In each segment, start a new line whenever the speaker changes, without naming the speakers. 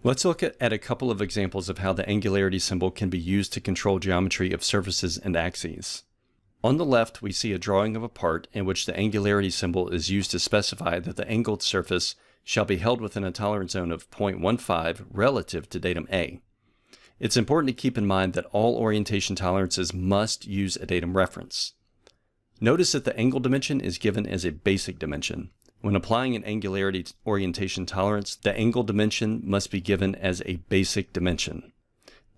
Let's look at a couple of examples of how the angularity symbol can be used to control geometry of surfaces and axes. On the left, we see a drawing of a part in which the angularity symbol is used to specify that the angled surface shall be held within a tolerance zone of 0.15 relative to datum A. It's important to keep in mind that all orientation tolerances must use a datum reference. Notice that the angle dimension is given as a basic dimension. When applying an angularity orientation tolerance, the angle dimension must be given as a basic dimension.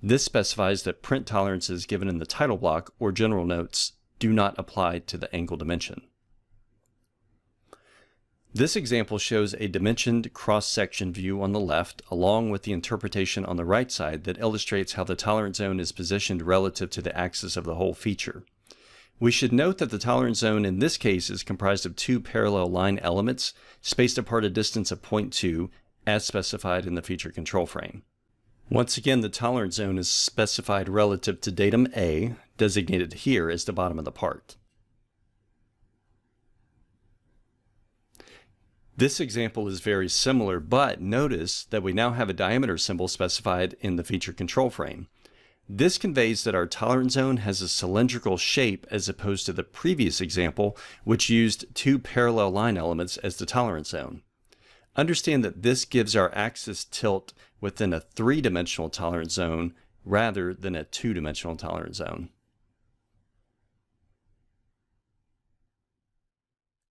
This specifies that print tolerances given in the title block or general notes do not apply to the angle dimension. This example shows a dimensioned cross-section view on the left, along with the interpretation on the right side that illustrates how the tolerance zone is positioned relative to the axis of the whole feature. We should note that the tolerance zone in this case is comprised of two parallel line elements spaced apart a distance of 0.2 as specified in the feature control frame. Once again, the tolerance zone is specified relative to datum A, designated here as the bottom of the part. This example is very similar, but notice that we now have a diameter symbol specified in the feature control frame. This conveys that our tolerance zone has a cylindrical shape as opposed to the previous example, which used two parallel line elements as the tolerance zone. Understand that this gives our axis tilt within a three-dimensional tolerance zone rather than a two-dimensional tolerance zone.